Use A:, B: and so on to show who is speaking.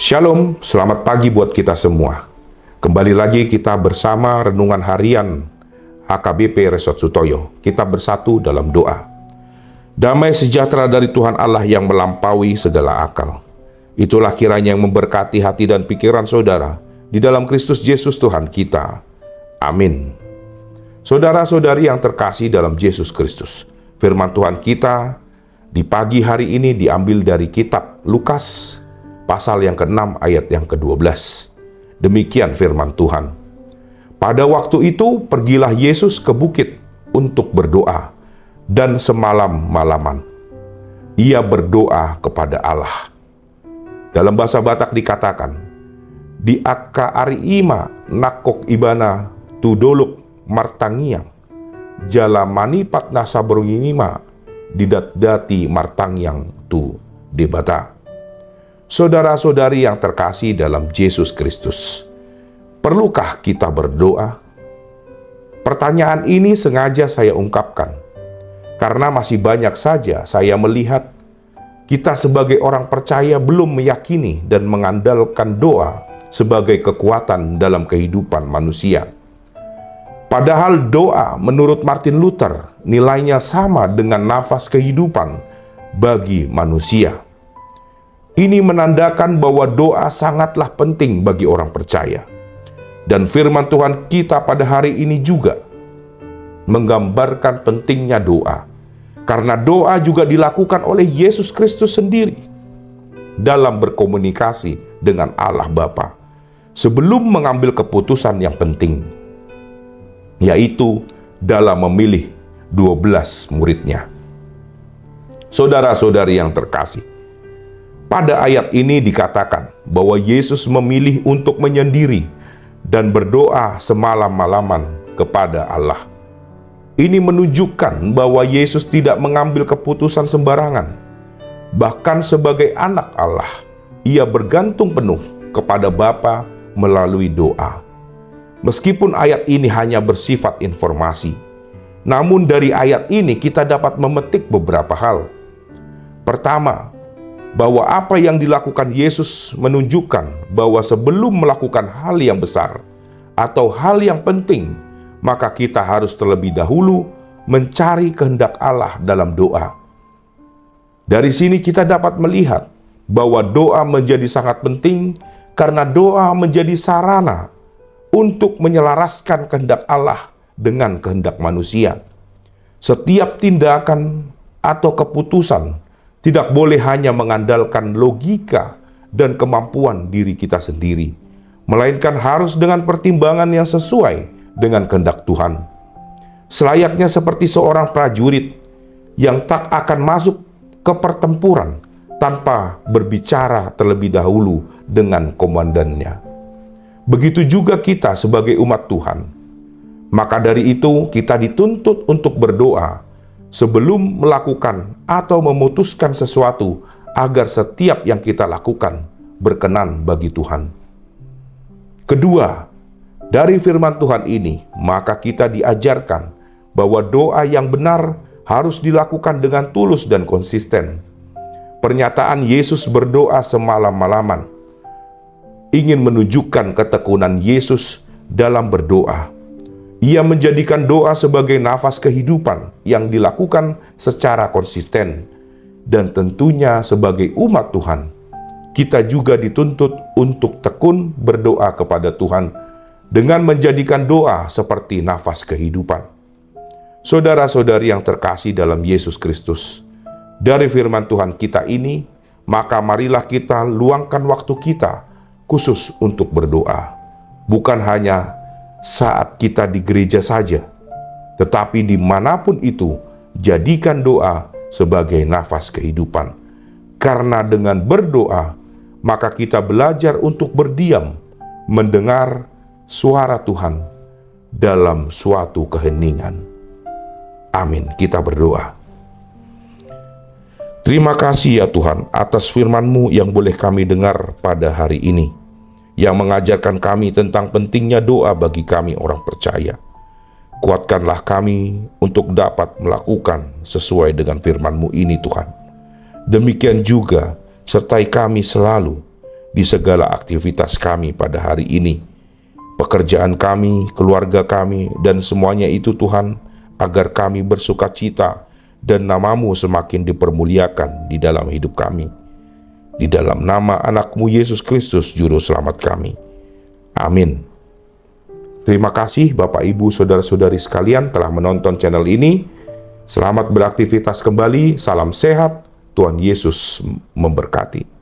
A: Shalom, selamat pagi buat kita semua. Kembali lagi kita bersama Renungan Harian HKBP Resort Sutoyo. Kita bersatu dalam doa. Damai sejahtera dari Tuhan Allah yang melampaui segala akal. Itulah kiranya yang memberkati hati dan pikiran saudara di dalam Kristus Yesus Tuhan kita. Amin. Saudara-saudari yang terkasih dalam Yesus Kristus, firman Tuhan kita di pagi hari ini diambil dari kitab Lukas pasal yang ke-6 ayat yang ke-12. Demikian firman Tuhan. Pada waktu itu pergilah Yesus ke bukit untuk berdoa, dan semalam-malaman ia berdoa kepada Allah. Dalam bahasa Batak dikatakan, di akka ari ima nakok ibana tudoluk martangiang, jala manipat nasabrunginima didat-dati martangiang tu debata. Saudara-saudari yang terkasih dalam Yesus Kristus, perlukah kita berdoa? Pertanyaan ini sengaja saya ungkapkan, karena masih banyak saja saya melihat kita sebagai orang percaya belum meyakini dan mengandalkan doa sebagai kekuatan dalam kehidupan manusia. Padahal doa menurut Martin Luther nilainya sama dengan nafas kehidupan bagi manusia. Ini menandakan bahwa doa sangatlah penting bagi orang percaya. Dan firman Tuhan kita pada hari ini juga menggambarkan pentingnya doa. Karena doa juga dilakukan oleh Yesus Kristus sendiri dalam berkomunikasi dengan Allah Bapa sebelum mengambil keputusan yang penting, yaitu dalam memilih 12 muridnya. Saudara-saudari yang terkasih, pada ayat ini dikatakan bahwa Yesus memilih untuk menyendiri dan berdoa semalam-malaman kepada Allah. Ini menunjukkan bahwa Yesus tidak mengambil keputusan sembarangan. Bahkan sebagai anak Allah, ia bergantung penuh kepada Bapa melalui doa. Meskipun ayat ini hanya bersifat informasi, namun dari ayat ini kita dapat memetik beberapa hal. Pertama, bahwa apa yang dilakukan Yesus menunjukkan bahwa sebelum melakukan hal yang besar atau hal yang penting, maka kita harus terlebih dahulu mencari kehendak Allah dalam doa. Dari sini kita dapat melihat bahwa doa menjadi sangat penting karena doa menjadi sarana untuk menyelaraskan kehendak Allah dengan kehendak manusia. Setiap tindakan atau keputusan tidak boleh hanya mengandalkan logika dan kemampuan diri kita sendiri, melainkan harus dengan pertimbangan yang sesuai dengan kehendak Tuhan. Selayaknya seperti seorang prajurit yang tak akan masuk ke pertempuran tanpa berbicara terlebih dahulu dengan komandannya. Begitu juga kita sebagai umat Tuhan. Maka dari itu kita dituntut untuk berdoa sebelum melakukan atau memutuskan sesuatu agar setiap yang kita lakukan berkenan bagi Tuhan. Kedua, dari firman Tuhan ini, maka kita diajarkan bahwa doa yang benar harus dilakukan dengan tulus dan konsisten. Pernyataan Yesus berdoa semalam-malaman ingin menunjukkan ketekunan Yesus dalam berdoa. Ia menjadikan doa sebagai nafas kehidupan yang dilakukan secara konsisten. Dan tentunya sebagai umat Tuhan, kita juga dituntut untuk tekun berdoa kepada Tuhan dengan menjadikan doa seperti nafas kehidupan. Saudara-saudari yang terkasih dalam Yesus Kristus, dari firman Tuhan kita ini, maka marilah kita luangkan waktu kita khusus untuk berdoa. Bukan hanya saat kita di gereja saja, tetapi dimanapun itu, jadikan doa sebagai nafas kehidupan. Karena dengan berdoa, maka kita belajar untuk berdiam, mendengar suara Tuhan dalam suatu keheningan. Amin. Kita berdoa. Terima kasih ya Tuhan atas firman-Mu yang boleh kami dengar pada hari ini, yang mengajarkan kami tentang pentingnya doa bagi kami orang percaya. Kuatkanlah kami untuk dapat melakukan sesuai dengan firman-Mu ini Tuhan. Demikian juga sertai kami selalu di segala aktivitas kami pada hari ini. Pekerjaan kami, keluarga kami, dan semuanya itu Tuhan, agar kami bersuka cita dan nama-Mu semakin dipermuliakan di dalam hidup kami. Di dalam nama anak-Mu Yesus Kristus, Juru Selamat kami. Amin. Terima kasih Bapak, Ibu, Saudara-saudari sekalian telah menonton channel ini. Selamat beraktivitas kembali, salam sehat, Tuhan Yesus memberkati.